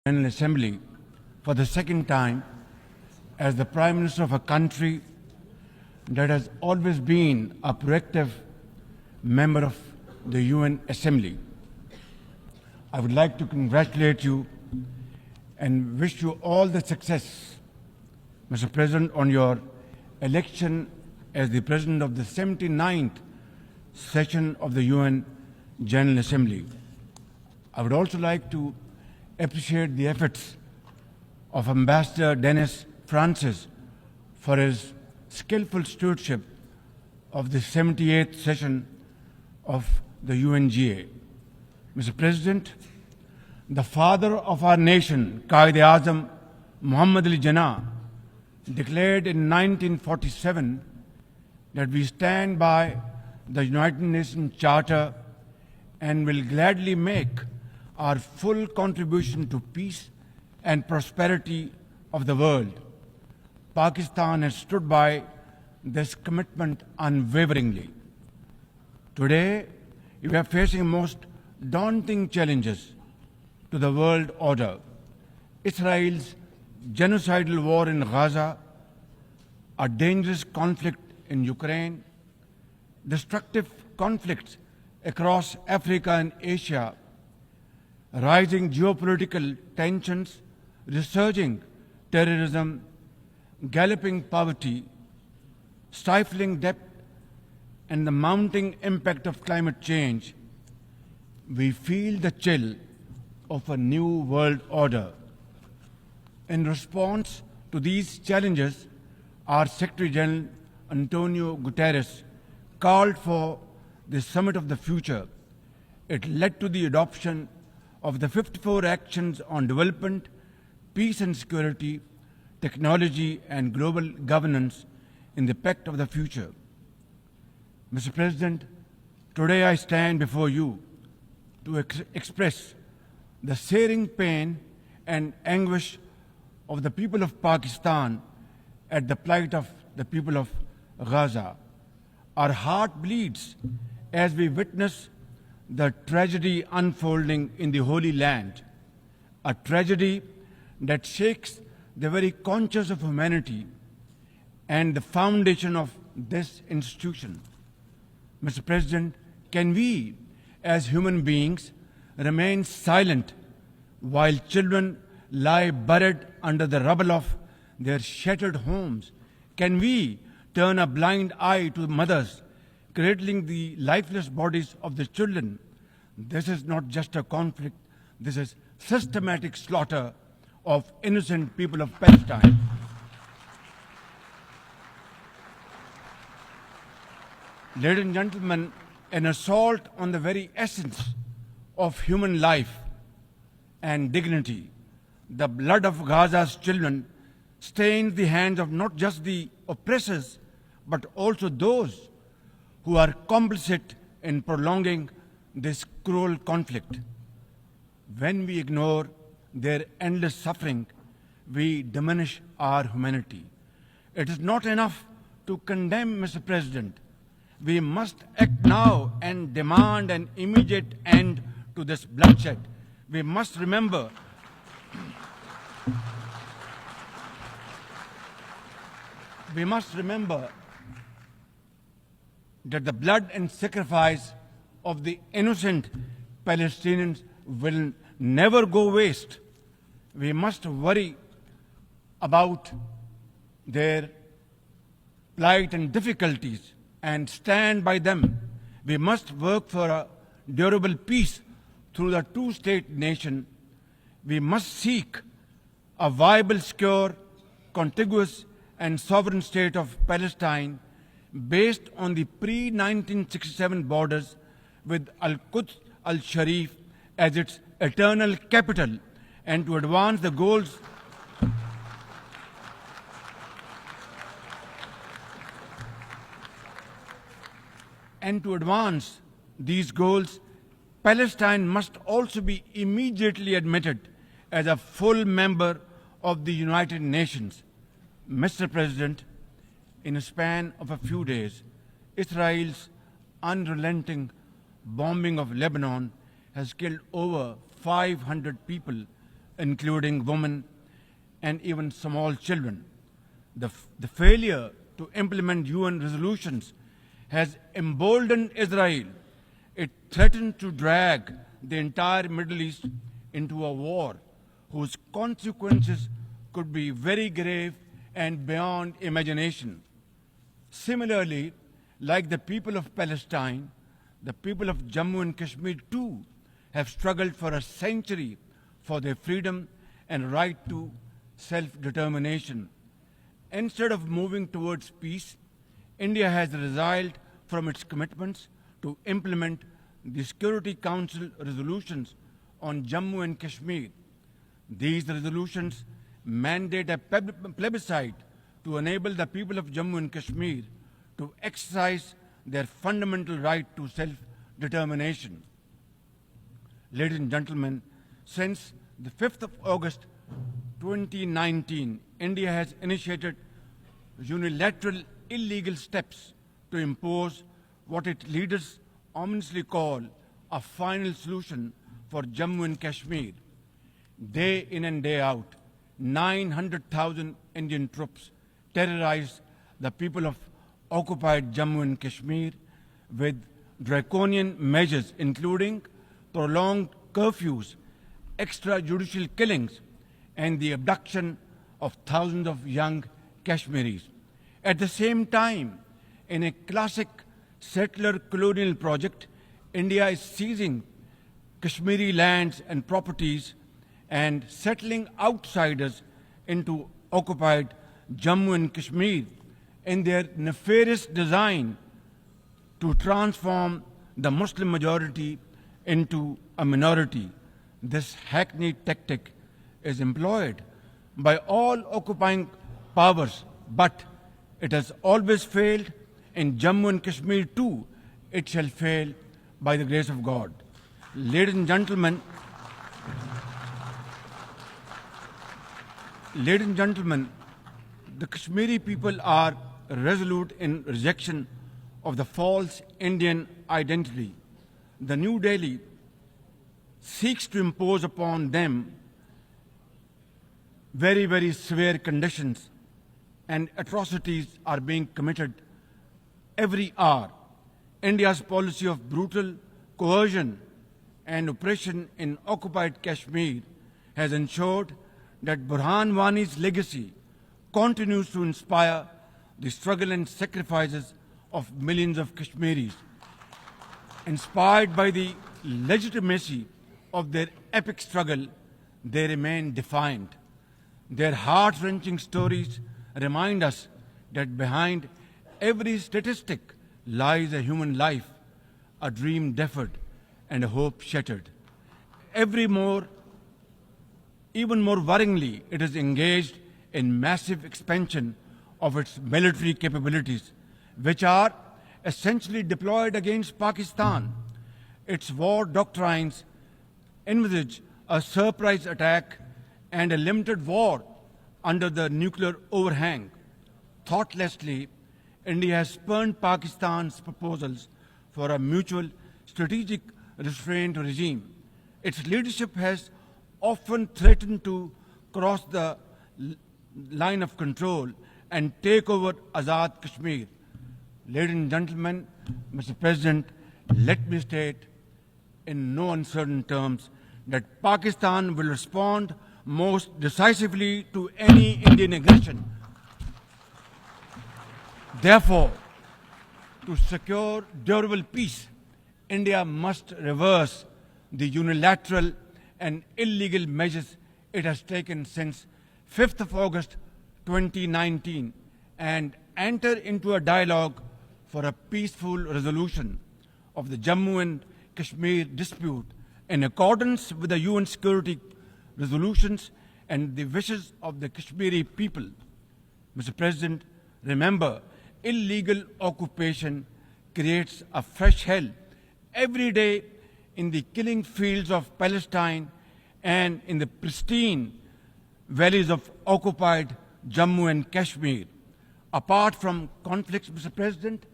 General Assembly for the second time as the Prime Minister of a country that has always been a proactive member of the UN Assembly. I would like to congratulate you and wish you all the success, Mr. President, on your election as the President of the 79th session of the UN General Assembly. I would also like to appreciate the efforts of Ambassador Dennis Francis for his skillful stewardship of the 78th session of the UNGA. Mr. President, the father of our nation, Wazir E Azam Muhammad Ali Jinnah, declared in 1947 that we stand by the United Nations Charter and will gladly make our full contribution to peace and prosperity of the world. Pakistan has stood by this commitment unwaveringly. Today, we are facing most daunting challenges to the world order. Israel's genocidal war in Gaza, a dangerous conflict in Ukraine, destructive conflicts across Africa and Asia, rising geopolitical tensions, resurging terrorism, galloping poverty, stifling debt, and the mounting impact of climate change, we feel the chill of a new world order. In response to these challenges, our Secretary General Antonio Guterres called for the Summit of the Future. It led to the adoption of the 54 actions on development, peace and security, technology and global governance in the Pact of the Future. Mr. President, today I stand before you to express the searing pain and anguish of the people of Pakistan at the plight of the people of Gaza. Our heart bleeds as we witness the tragedy unfolding in the Holy Land, a tragedy that shakes the very conscience of humanity and the foundation of this institution. Mr. President, can we, as human beings, remain silent while children lie buried under the rubble of their shattered homes? Can we turn a blind eye to mothers cradling the lifeless bodies of the children? This is not just a conflict, this is systematic slaughter of innocent people of Palestine. Ladies and gentlemen, an assault on the very essence of human life and dignity. The blood of Gaza's children stains the hands of not just the oppressors, but also those who are complicit in prolonging this cruel conflict. When we ignore their endless suffering, we diminish our humanity. It is not enough to condemn, Mr. President. We must act now and demand an immediate end to this bloodshed. We must remember that the blood and sacrifice of the innocent Palestinians will never go waste. We must worry about their plight and difficulties and stand by them. We must work for a durable peace through the two-state nation. We must seek a viable, secure, contiguous and sovereign state of Palestine based on the pre-1967 borders with Al-Quds al-Sharif as its eternal capital, and to advance the goals these goals, Palestine must also be immediately admitted as a full member of the United Nations. Mr. President, in a span of a few days, Israel's unrelenting bombing of Lebanon has killed over 500 people including women and even small children. The failure to implement UN resolutions has emboldened Israel. It threatened to drag the entire Middle East into a war whose consequences could be very grave and beyond imagination. Similarly, like the people of Palestine, the people of Jammu and Kashmir too have struggled for a century for their freedom and right to self-determination. Instead of moving towards peace, India has resiled from its commitments to implement the Security Council resolutions on Jammu and Kashmir. These resolutions mandate a plebiscite to enable the people of Jammu and Kashmir to exercise their fundamental right to self-determination. Ladies and gentlemen, since the 5th of August 2019, India has initiated unilateral illegal steps to impose what its leaders ominously call a final solution for Jammu and Kashmir. Day in and day out, 900,000 Indian troops terrorize the people of occupied Jammu and Kashmir with draconian measures including prolonged curfews, extrajudicial killings, and the abduction of thousands of young Kashmiris. At the same time, in a classic settler colonial project, India is seizing Kashmiri lands and properties and settling outsiders into occupied Jammu and Kashmir in their nefarious design to transform the Muslim majority into a minority. This hackneyed tactic is employed by all occupying powers, but it has always failed. In Jammu and Kashmir too, it shall fail by the grace of God. Ladies and gentlemen, the Kashmiri people are resolute in rejection of the false Indian identity. The New Delhi seeks to impose upon them very, very severe conditions, and atrocities are being committed every hour. India's policy of brutal coercion and oppression in occupied Kashmir has ensured that Burhan Wani's legacy continues to inspire the struggle and sacrifices of millions of Kashmiris. Inspired by the legitimacy of their epic struggle, they remain defiant. Their heart-wrenching stories remind us that behind every statistic lies a human life, a dream deferred, and a hope shattered. Even more worryingly, it is engaged in massive expansion of its military capabilities, which are essentially deployed against Pakistan. Its war doctrines envisage a surprise attack and a limited war under the nuclear overhang. Thoughtlessly, India has spurned Pakistan's proposals for a mutual strategic restraint regime. Its leadership has often threatened to cross the line of control and take over Azad Kashmir. Ladies and gentlemen, Mr. President, let me state in no uncertain terms that Pakistan will respond most decisively to any Indian aggression. Therefore, to secure durable peace, India must reverse the unilateral and illegal measures it has taken since 5th of August 2019 and enter into a dialogue for a peaceful resolution of the Jammu and Kashmir dispute in accordance with the UN security resolutions and the wishes of the Kashmiri people. Mr. President, remember, illegal occupation creates a fresh hell every day in the killing fields of Palestine and in the pristine valleys of occupied Jammu and Kashmir. Apart from conflicts, Mr. President,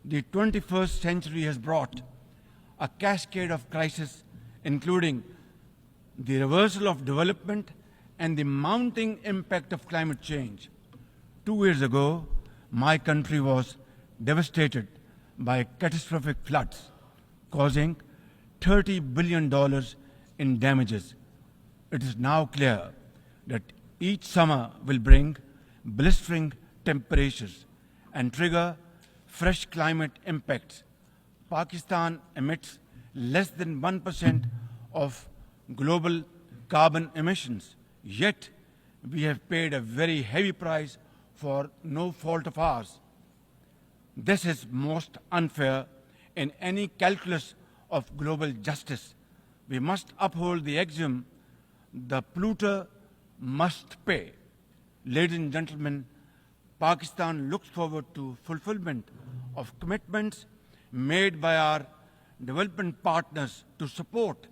the 21st century has brought a cascade of crises, including the reversal of development and the mounting impact of climate change. 2 years ago, my country was devastated by catastrophic floods, causing $30 billion in damages. It is now clear that each summer will bring blistering temperatures and trigger fresh climate impacts. Pakistan emits less than 1% of global carbon emissions, yet we have paid a very heavy price for no fault of ours. This is most unfair in any calculus of global justice. We must uphold the axiom, the polluter must pay. Ladies and gentlemen, Pakistan looks forward to fulfillment of commitments made by our development partners to support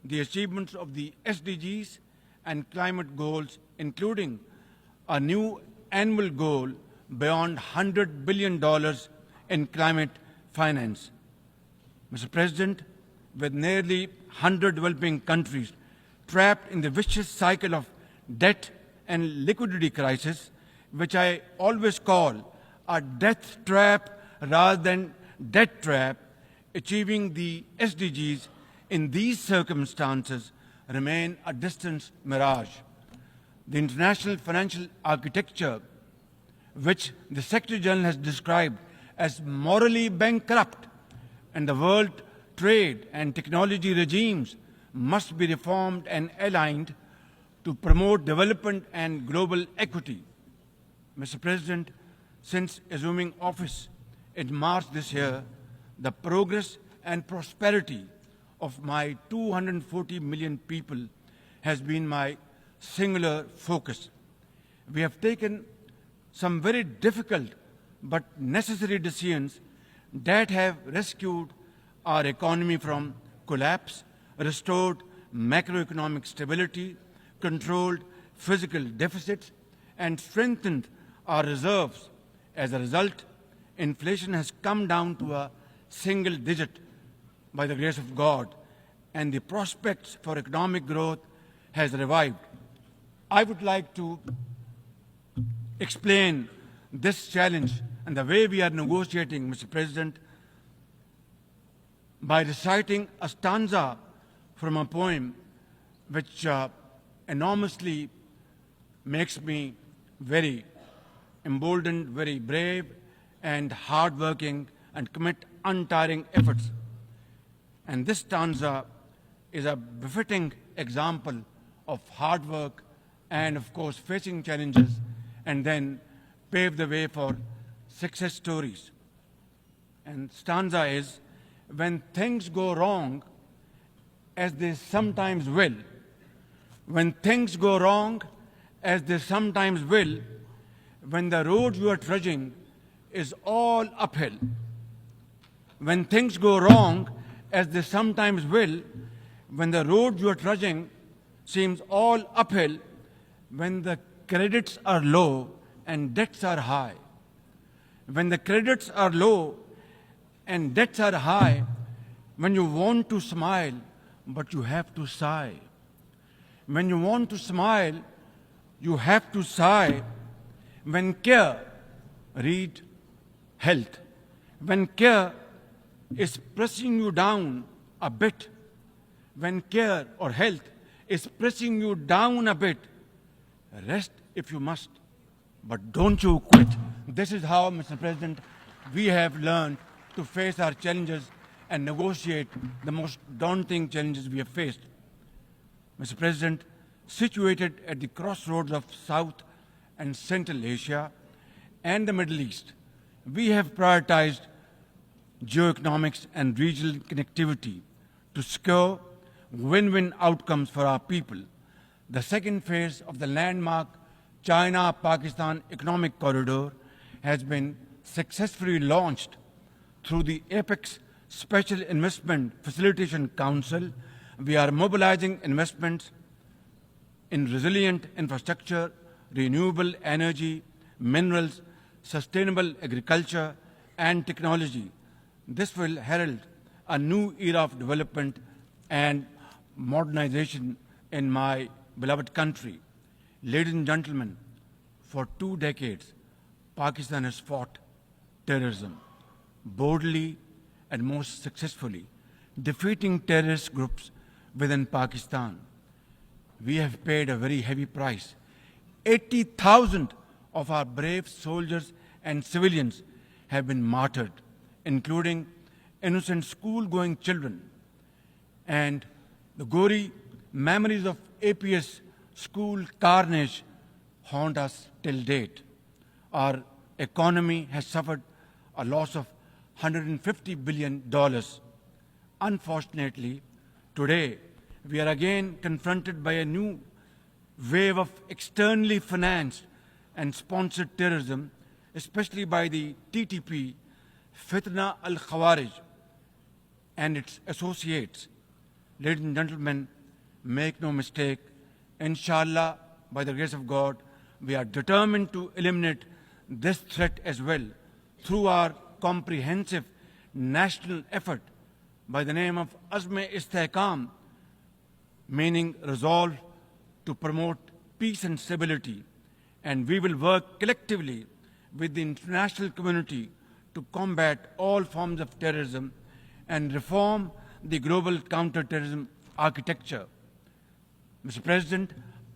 the achievements of the SDGs and climate goals, including a new annual goal beyond $100 billion in climate finance. Mr. President, with nearly 100 developing countries trapped in the vicious cycle of debt and liquidity crisis, which I always call a death trap rather than debt trap, achieving the SDGs in these circumstances remain a distant mirage. The international financial architecture, which the Secretary General has described as morally bankrupt, and the world trade and technology regimes must be reformed and aligned to promote development and global equity. Mr. President, since assuming office in March this year, the progress and prosperity of my 240 million people has been my singular focus. We have taken some very difficult but necessary decisions that have rescued our economy from collapse, restored macroeconomic stability, controlled physical deficits, and strengthened our reserves. As a result, inflation has come down to a single digit by the grace of God, and the prospects for economic growth has revived. I would like to explain this challenge and the way we are negotiating, Mr. President, by reciting a stanza from a poem which enormously makes me very emboldened, very brave, and hardworking, and commit untiring efforts. And this stanza is a befitting example of hard work and, of course, facing challenges and then pave the way for success stories. And stanza is, when things go wrong, as they sometimes will, when things go wrong, as they sometimes will, when the road you are trudging is all uphill, when things go wrong, as they sometimes will, when the road you are trudging seems all uphill, when the credits are low and debts are high, when the credits are low and debts are high, when you want to smile but you have to sigh, when you want to smile you have to sigh, when care, read health, when care is pressing you down a bit, when care or health is pressing you down a bit, rest if you must, but don't you quit. This is how, Mr. President, we have learned to face our challenges and negotiate the most daunting challenges we have faced. Mr. President, situated at the crossroads of South and Central Asia and the Middle East, we have prioritized geoeconomics and regional connectivity to secure win-win outcomes for our people. The second phase of the landmark China-Pakistan Economic Corridor has been successfully launched through the Apex Special Investment Facilitation Council. We are mobilizing investments in resilient infrastructure, renewable energy, minerals, sustainable agriculture, and technology. This will herald a new era of development and modernization in my beloved country. Ladies and gentlemen, for 2 decades, Pakistan has fought terrorism boldly and most successfully, defeating terrorist groups within Pakistan. We have paid a very heavy price. 80,000 of our brave soldiers and civilians have been martyred, including innocent school-going children. And the gory memories of APS school carnage haunt us till date. Our economy has suffered a loss of $150 billion. Unfortunately, today we are again confronted by a new wave of externally financed and sponsored terrorism, especially by the TTP, Fitna al-Khawarij, and its associates. Ladies and gentlemen, make no mistake, inshallah, by the grace of God, we are determined to eliminate this threat as well through our comprehensive national effort by the name of Azm Istehkam, meaning resolve to promote peace and stability. And we will work collectively with the international community to combat all forms of terrorism and reform the global counter-terrorism architecture. Mr. President,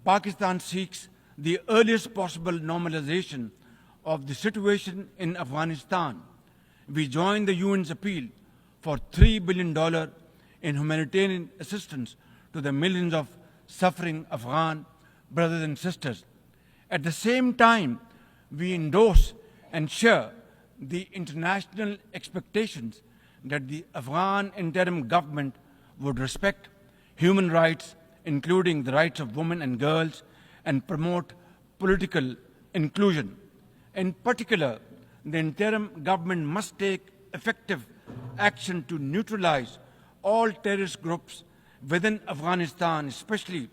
Pakistan seeks the earliest possible normalization of the situation in Afghanistan. We join the UN's appeal for $3 billion in humanitarian assistance to the millions of suffering Afghan brothers and sisters. At the same time, we endorse and share the international expectations that the Afghan interim government would respect human rights, including the rights of women and girls, and promote political inclusion. In particular, the interim government must take effective action to neutralize all terrorist groups within Afghanistan, especially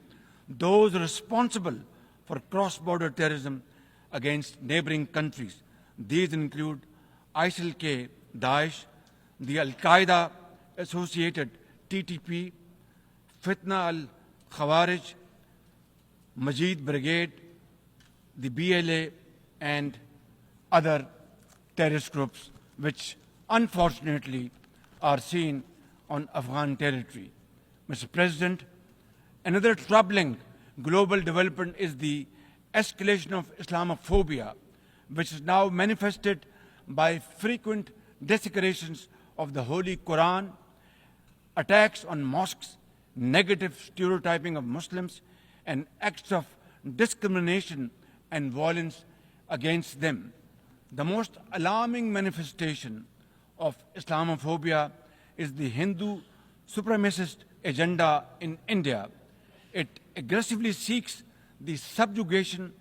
those responsible for cross-border terrorism against neighboring countries. These include ISIL-K, Daesh, the Al-Qaeda associated TTP, Fitna al-Khawarij, Majid Brigade, the BLA, and other terrorist groups which unfortunately are seen on Afghan territory. Mr. President, another troubling global development is the escalation of Islamophobia, which is now manifested by frequent desecrations of the Holy Quran, attacks on mosques, negative stereotyping of Muslims, and acts of discrimination and violence against them. The most alarming manifestation of Islamophobia is the Hindu supremacist agenda in India. It aggressively seeks the subjugation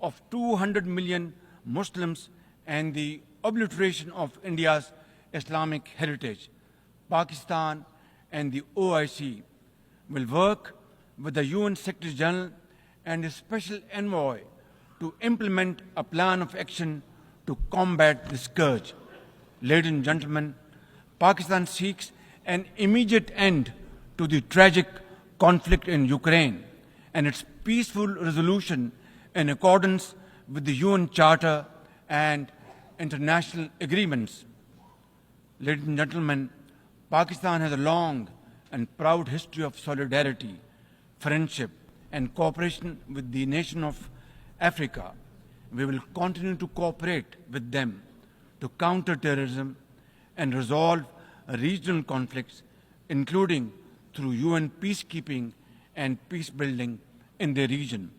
of 200 million Muslims and the obliteration of India's Islamic heritage. Pakistan and the OIC will work with the UN Secretary General and a special envoy to implement a plan of action to combat this scourge. Ladies and gentlemen, Pakistan seeks an immediate end to the tragic conflict in Ukraine and its peaceful resolution in accordance with the UN Charter and international agreements. Ladies and gentlemen, Pakistan has a long and proud history of solidarity, friendship, and cooperation with the nation of Africa. We will continue to cooperate with them to counter terrorism and resolve regional conflicts, including through UN peacekeeping and peace building in the region.